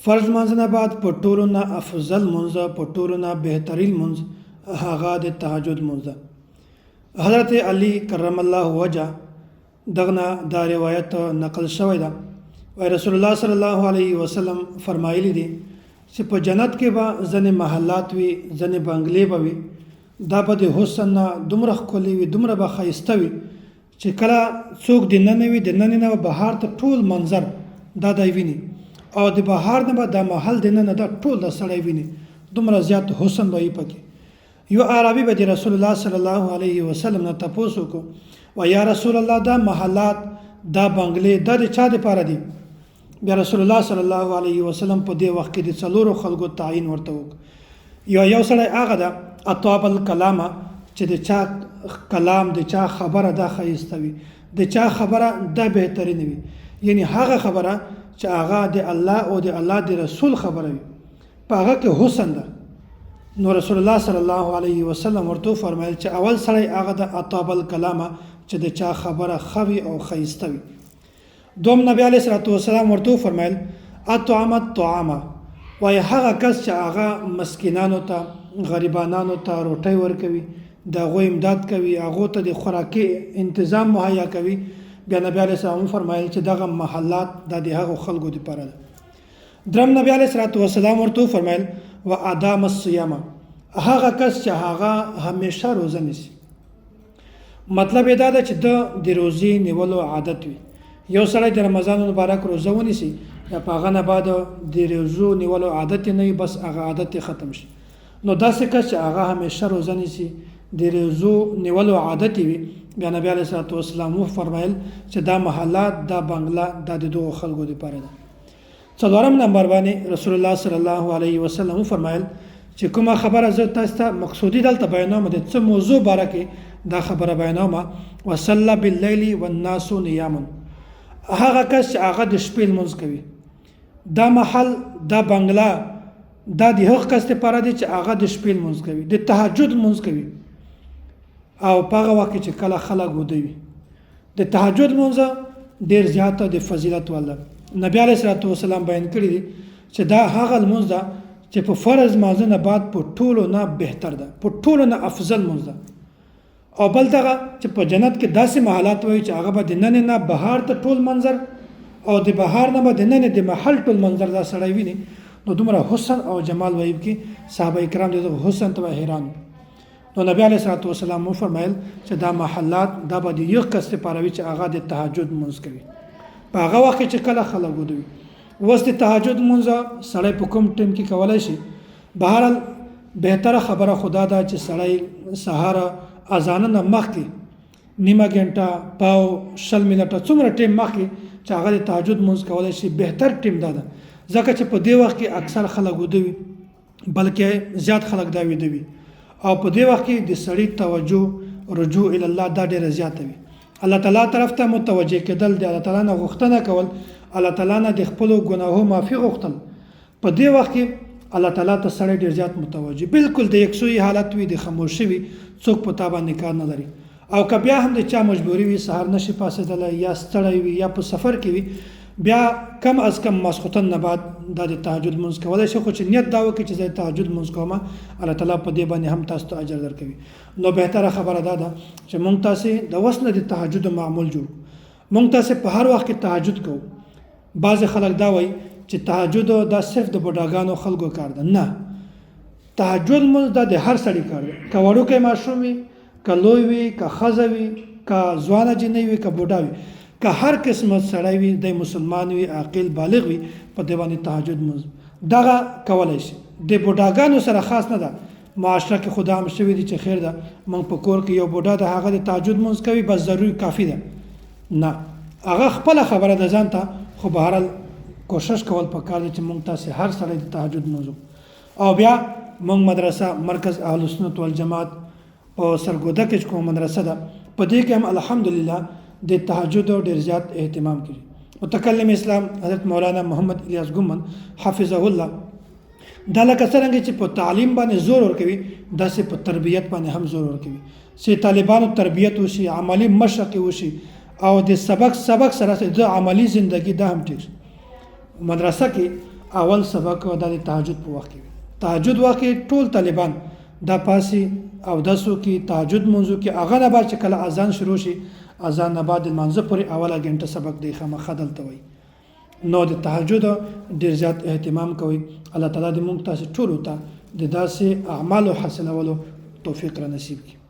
فرض مونځ نه بعد په ټولو نه افضل مونځ په ټولو نه بهترین مونځ هغه د تهجد مونځ ده. حضرت علی کرم الله وجه دغه دا روایت نقل شوی ده. وای رسول الله صلی الله علیه وسلم فرمایلی دي چې په جنت کې به ځنې محلات وي، ځنې بنګلې به وي، دا به د حسن نه دومره ښکلې وي، دومره به ښایسته وي چې کله څوک دننه وي دننه نه بهار ته ټول منظر دا دی ویني، او د بهار نه به دا محل دننه دا ټول د سړی ویني، دومره زیات حسن به وي پکې. یو عربي به د رسول الله صلی الله علیه وسلم نه تپوس وکړو و یا رسول الله دا محلات دا بنګلې دا د چا دپاره دي؟ بیا رسول الله صلی الله علیه وسلم په دې وخت کې د څلورو خلکو تعیین ورته وکړ. یو سړی هغه ده اطواب الکلامه چې د چا کلام د چا خبره دا ښایسته وي، د چا خبره دا بهترینه وي، یعنی هغه خبره چې هغه د الله او د الله د رسول خبره وي، په هغه کې حسن ده. نو رسول الله صلی الله علیه وسلم ورته فرمایل چې اول سړی هغه د اطواب الکلامه چې د چا خبره ښه وي او ښایسته وي. دوم نبی علیه الصلاة والسلام ورته فرمایل اطعم الطعام، وایي هغه کس چې هغه مسکینانو ته غریبانانو ته روټۍ ورکوي، د هغوی امداد کوي، هغو ته د خوراکي انتظام مهیا کوي. بیا نبی علیه السلام فرمایل چې دغه محلات دا د هغو خلکو دپاره ده. درم نبی علیه الصلاة والسلام ورته فرمایل و ادام الصیام، هغه کس چې هغه همیشه روزه نیسي. مطلب یې دا ده چې د روزې نیولو عادت وي. یو سړی د رمضان مبارک روزه ونیسي، یا په هغه نه بعد د روزو نیولو عادت نه وي، بس هغه عادت ختم شي. نو داسې کس چې هغه همیشه روزه نیسي، د روزو نیولو عادت وي، بیا نبی علیه الصلاة والسلام فرمایل چې دا محلات دا بنګله دا د دغو خلکو دپاره ده. څلورم نمبر باندې رسول الله صلی الله علیه وسلم فرمایل چې کومه خبره زه تاسو ته مقصودی دلته بیانوم، د څه موضوع باره کې دا خبره بیانوم، وصلی باللیل والناس نیام، هغه کس چې هغه د شپې لمونځ کوي، دا محل دا بنګله دا د هغه کس دپاره دی چې هغه د شپې لمونځ کوي، د تهجد لمونځ کوي، او په هغه وخت کې چې کله خلک ویده وي. د تهجد لمونځ ډېر زیاته د فضیلت والا نبی علیه الصلاة والسلام بیان کړي دي چې دا هغه لمونځ ده چې په فرض لمانځه نه بعد په ټولو نه بهتر ده، په ټولو نه افضل لمونځ ده. او بل دغه چې په جنت کې داسې محلات وایي چې هغه به د نن نه بهار ته ټول منظر، او د بهار نه به د نن د محل ټول منظر دا سړی ویني، نو دومره حسن او جمال وایي کې صحابه کرام دغه حسن ته حیران. نو نبی علیه الصلاة والسلام فرمایل چې دا محلات دا به د یو کس لپاره وي چې هغه د تهجد لمونځ کوي، په هغه وخت کې چې کله خلک ویده وي. اوس د تهجد لمونځ سړی په کوم ټیم کې کولی شي؟ بهرحال بهتره خبره خدا ده چې سړی سهار اذان نه مخکې نیمه ګنټه پاو 20 منټه څومره ټیم مخکې چې هغه د تهجد لمونځ کولی شي، بهتر ټیم دا ده، ځکه چې په دې وخت کې اکثر خلک ویده وي، بلکې زیات خلک دا ویده وي، او په دې وخت کې د سړي توجه رجوع الی الله دا ډېره زیاته وي. الله تعالی طرف ته متوجه کېدل، د الله تعالی نه غوښتنه کول، الله تعالی نه د خپلو ګناهو معافي غوښتل، په دې وخت کې الله تعالی ته سړی ډېر زیات متوجه، بالکل د یکسوی حالت وي، د خاموشي وي، څوک په تا باندې کار نه لري. او که بیا هم د چا مجبوري وي، سهار نشي پاڅېدلی، یا ستړی وي، یا په سفر کې وي، بیا کم از کم ماسخوتن نه بعد دا د تهجد لمونځ کولی شي، خو چې نیت دا وکړي چې زه تهجد لمونځ کوم، الله تعالی په دې باندې هم تاسو ته اجر درکوي. نو بهتره خبره دا ده چې مونږ تاسې د اوس نه د تهجد معمول جوړ، مونږ تاسې په هر وخت کې تهجد کوو. بعضې خلک دا وایي چې تهجد دا صرف د بوډاګانو خلکو کار ده. نه، تهجد لمونځ دا د هر سړي کار دی، که وړوکی ماشوم وي، که لوی وي، که ښځه وي، که ځوانه جنۍ وي، که بوډا وي، که هر قسمت سړی وي، د مسلمان وي، عاقل بالغ وي، په دې باندې تهجد لمونځ دغه کولی شي. د بوډاګانو سره خاص نه ده، معاشره کې خدا هم شوي دي چې خیر ده موږ په کور کې یو بوډا ده هغه د تهجد لمونځ کوي، بس ضروري کافي ده. نه، هغه خپله خبره ده ځان ته، خو بهرحال کوشش کول پکار دی چې موږ تاسې هر سړی د تهجد لمونځ. او بیا موږ مدرسه مرکز اهل سنت والجماعت او سرګوده کې کوم مدرسه ده، په دې کې هم الحمدلله د تهجد ډېر زیات اهتمام کړي. متکلم اسلام حضرت مولانا محمد الیاس ګومن حفظه الله دا لکه څرنګه چې په تعلیم باندې زور ورکوي، داسې په تربیت باندې هم زور ورکوي چې طالبانو تربیت وشي، عملی مشق وشي، او د سبق سره د عملی زندگی دا هم ټیک. مدرسه کې اول سبق دا د تهجد په وخت کې وي. تهجد وخت کې ټول طالبان دا پاسي او داسو کې تهجد منځو کې هغه نه بعد چې کله اذان شروع شي اذان نه بعد المنځ پورې اوله غنټه سبق دی خامخا دلته وي. نو د تهجد ډیر زیات اهتمام کوي. الله تعالی دې موږ تاسو ټول ته د داسې اعمالو حاصلولو توفیق را نصیب کړي.